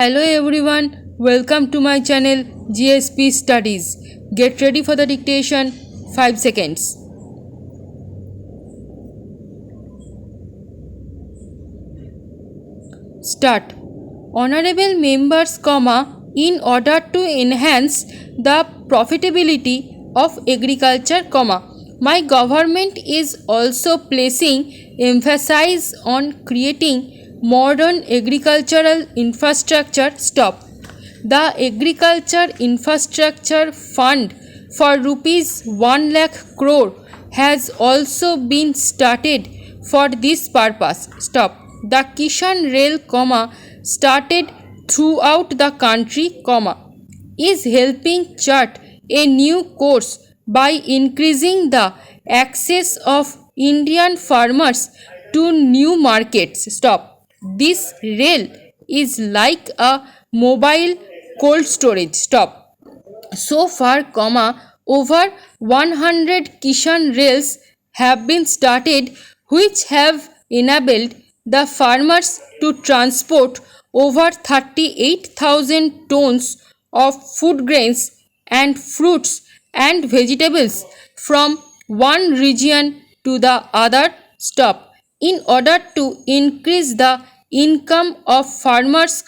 Hello everyone, welcome to my channel GSP Studies. Get ready for the dictation. 5 seconds. Start. Honorable members, in order to enhance the profitability of agriculture, my government is also placing emphasis on creating modern agricultural infrastructure. The Agriculture Infrastructure Fund for rupees 1 lakh crore has also been started for this purpose. The Kishan Rail, started throughout the country, is helping chart a new course by increasing the access of Indian farmers to new markets. This rail is like a mobile cold storage. So far, over 100 Kishan rails have been started, which have enabled the farmers to transport over 38,000 tons of food grains and fruits and vegetables from one region to the other. In order to increase the income of farmers,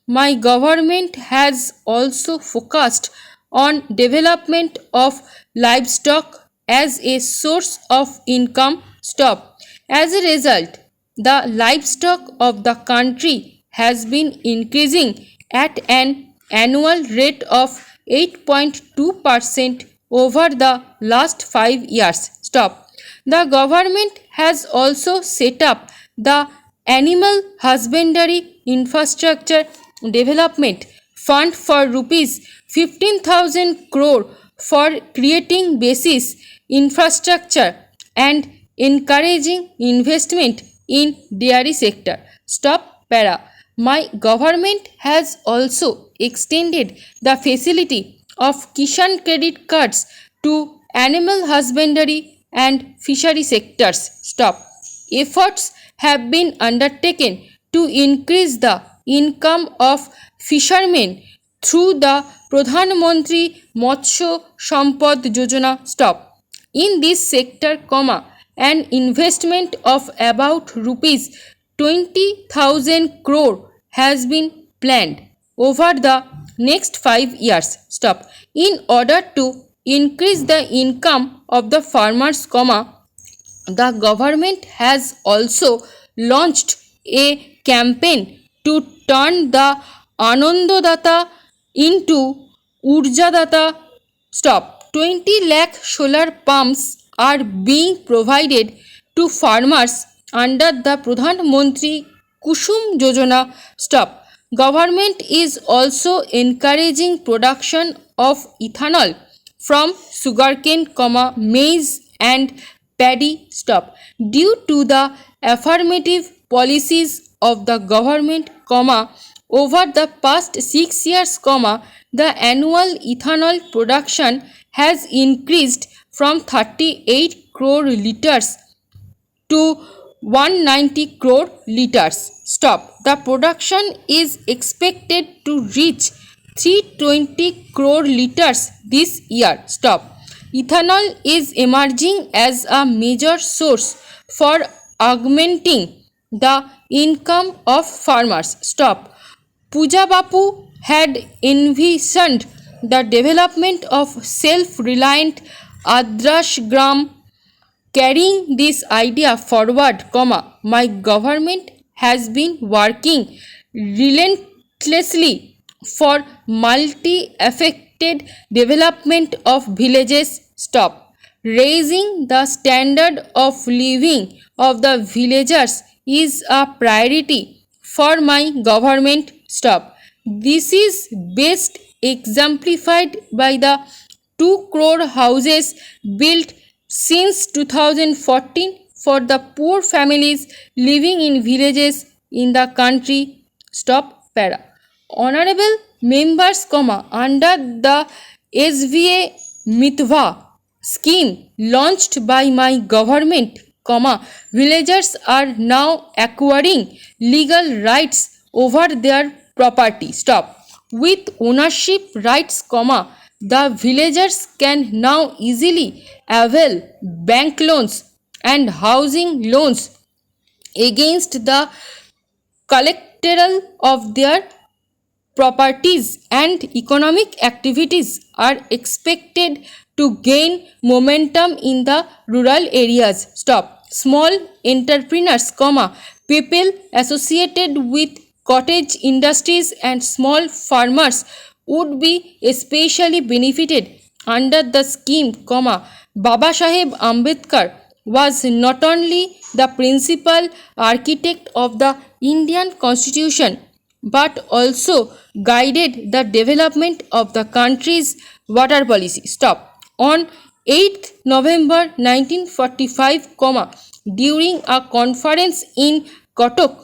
my government has also focused on development of livestock as a source of income. As a result, the livestock of the country has been increasing at an annual rate of 8.2% over the last 5 years. The government has also set up the Animal Husbandry Infrastructure Development Fund for rupees 15,000 crore for creating basis infrastructure and encouraging investment in dairy sector. My government has also extended the facility of Kishan credit cards to animal husbandry and fishery sectors. Efforts have been undertaken to increase the income of fishermen through the Pradhan Mantri Matsya Sampad Yojana. In this sector, an investment of about rupees 20,000 crore has been planned over the next 5 years. In order to increase the income of the farmers, the government has also launched a campaign to turn the Anandodata into Urjadata. 20 lakh solar pumps are being provided to farmers under the Pradhan Mantri Kusum Yojana. Government is also encouraging production of ethanol from sugarcane, maize and paddy. Due to the affirmative policies of the government, over the past 6 years, the annual ethanol production has increased from 38 crore liters to 190 crore liters. The production is expected to reach 320 crore liters this year. Ethanol is emerging as a major source for augmenting the income of farmers. Puja Bapu had envisioned the development of self-reliant Adrash Gram. Carrying this idea forward, my government has been working relentlessly for multi-affected development of villages. Raising the standard of living of the villagers is a priority for my government. This is best exemplified by the 2 crore houses built since 2014 for the poor families living in villages in the country. Honorable members, under the SVA Mitva scheme launched by my government, villagers are now acquiring legal rights over their property. Stop. With ownership rights, the villagers can now easily avail bank loans and housing loans against the collateral of their properties, and economic activities are expected to gain momentum in the rural areas. Stop. Small entrepreneurs, people associated with cottage industries and small farmers would be especially benefited under the scheme, Baba Saheb Ambedkar was not only the principal architect of the Indian Constitution but also guided the development of the country's water policy. Stop. On 8th November 1945, during a conference in Kotok,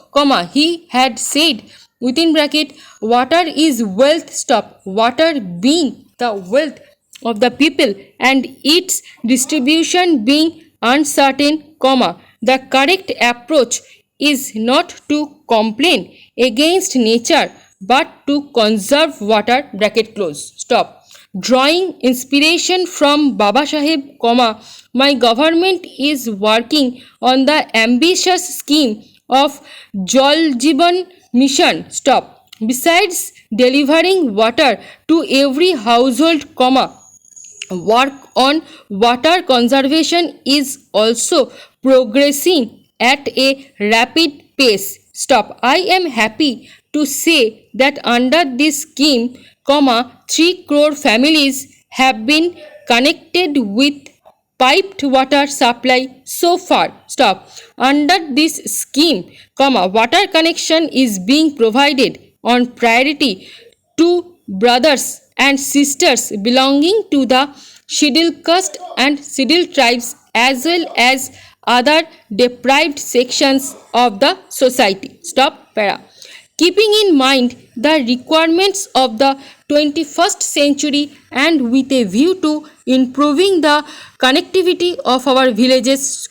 he had said, within bracket, water is wealth. Stop. Water being the wealth of the people and its distribution being uncertain, the correct approach is not to complain against nature but to conserve water, bracket close. Stop. Drawing inspiration from Baba Saheb, my government is working on the ambitious scheme of Jal Jeevan Mission. Stop. Besides delivering water to every household, work on water conservation is also progressing at a rapid pace. Stop. I am happy to say that under this scheme, 3 crore families have been connected with piped water supply so far. Stop. Under this scheme, water connection is being provided on priority to brothers and sisters belonging to the scheduled caste and scheduled tribes as well as other deprived sections of the society. Stop. Para. Keeping in mind the requirements of the 21st century and with a view to improving the connectivity of our villages,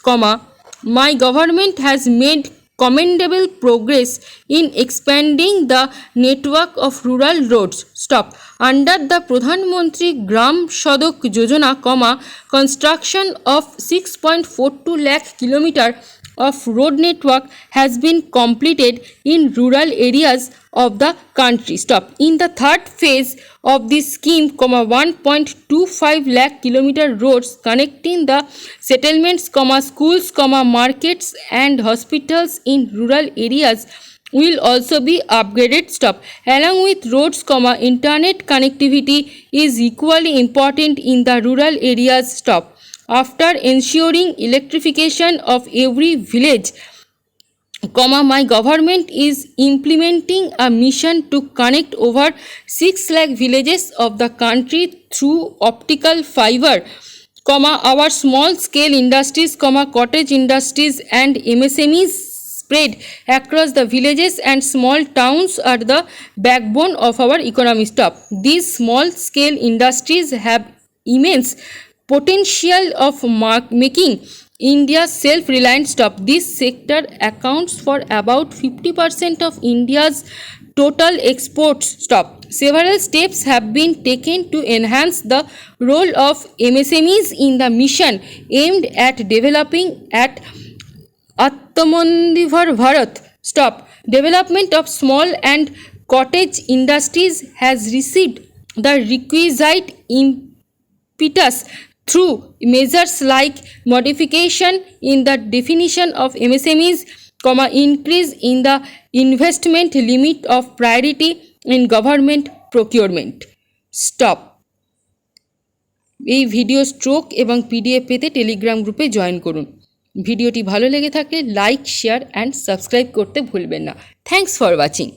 my government has made commendable progress in expanding the network of rural roads. Stop. Under the Pradhan Mantri Gram Sadak Yojana, construction of 6.42 lakh kilometer of road network has been completed in rural areas of the country. Stop. In the third phase of this scheme, 1.25 lakh kilometer roads connecting the settlements, schools, markets and hospitals in rural areas will also be upgraded. Stop. Along with roads, internet connectivity is equally important in the rural areas. Stop. After ensuring electrification of every village, my government is implementing a mission to connect over 6 lakh villages of the country through optical fiber, our small scale industries, cottage industries and MSMEs spread across the villages and small towns are the backbone of our economy. Stop. These small scale industries have immense potential of making India self-reliant. Stop. This sector accounts for about 50% of India's total exports. Stop. Several steps have been taken to enhance the role of MSMEs in the mission aimed at developing at Atmanirbhar Bharat. Stop. Development of small and cottage industries has received the requisite impetus through measures like modification in the definition of MSMEs, increase in the investment limit of priority in government procurement. Stop. এই video stroke এবং PDF পেতে Telegram গ্রুপে join করুন। ভিডিওটি ভালো লেগে থাকলে like, share and subscribe করতে ভুলবেন না। Thanks for watching.